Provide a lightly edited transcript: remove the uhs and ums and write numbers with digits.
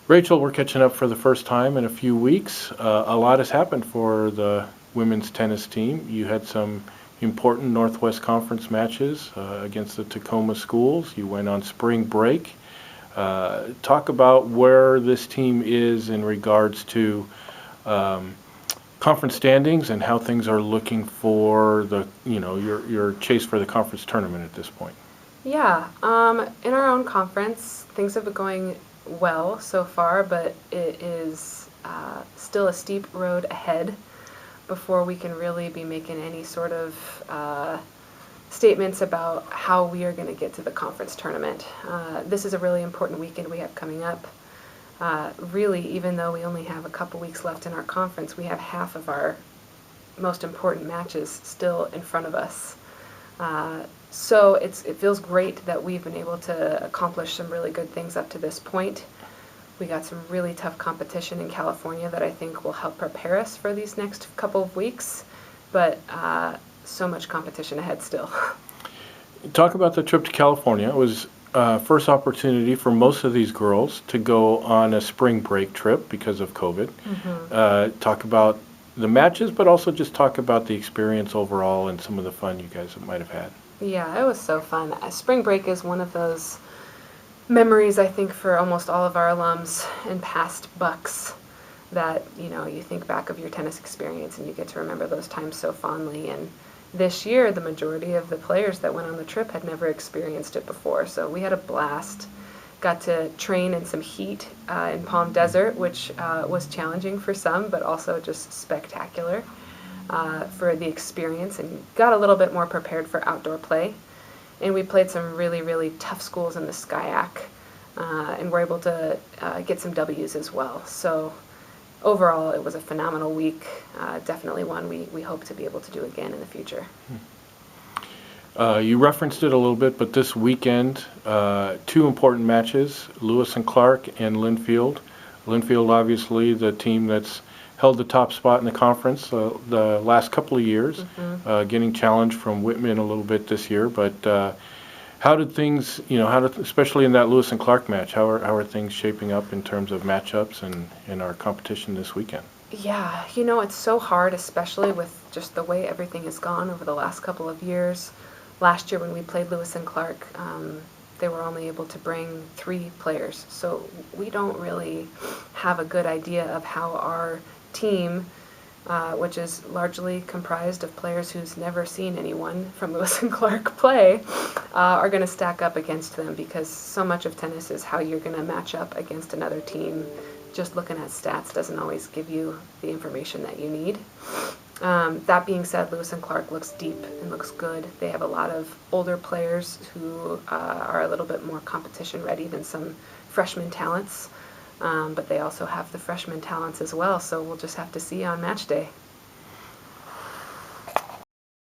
Rachel, we're catching up for the first time in a few weeks. A lot has happened for the women's tennis team. You had some important Northwest Conference matches against the Tacoma schools. You went on spring break. Talk about where this team is in regards to conference standings and how things are looking for your chase for the conference tournament at this point. Yeah, in our own conference, things have been going well so far, but it is still a steep road ahead before we can really be making any sort of statements about how we are going to get to the conference tournament. This is a really important weekend we have coming up. Really, even though we only have a couple weeks left in our conference, we have half of our most important matches still in front of us. So it feels great that we've been able to accomplish some really good things up to this point. We got some really tough competition in California that I think will help prepare us for these next couple of weeks, but so much competition ahead still. Talk about the trip to California. It was first opportunity for most of these girls to go on a spring break trip because of COVID. Mm-hmm. Talk about the matches, but also just talk about the experience overall and some of the fun you guys might have had. Yeah, it was so fun. Spring break is one of those memories, I think, for almost all of our alums and past Bucks that, you think back of your tennis experience and you get to remember those times so fondly. And this year, the majority of the players that went on the trip had never experienced it before. So we had a blast. Got to train in some heat in Palm Desert, which was challenging for some, but also just spectacular for the experience, and got a little bit more prepared for outdoor play. And we played some really, really tough schools in the SCIAC, and were able to get some W's as well. So overall, it was a phenomenal week. Definitely one we hope to be able to do again in the future. You referenced it a little bit, but this weekend, two important matches, Lewis and Clark and Linfield. Linfield, obviously, the team that's held the top spot in the conference the last couple of years, getting challenged from Whitman a little bit this year. But how did things, especially in that Lewis and Clark match, how are things shaping up in terms of matchups and our competition this weekend? Yeah, it's so hard, especially with just the way everything has gone over the last couple of years. Last year when we played Lewis and Clark, they were only able to bring 3 players. So we don't really have a good idea of how our team, which is largely comprised of players who's never seen anyone from Lewis and Clark play, are going to stack up against them, because so much of tennis is how you're going to match up against another team. Just looking at stats doesn't always give you the information that you need. That being said, Lewis and Clark looks deep and looks good. They have a lot of older players who are a little bit more competition ready than some freshman talents, but they also have the freshman talents as well, so we'll just have to see on match day.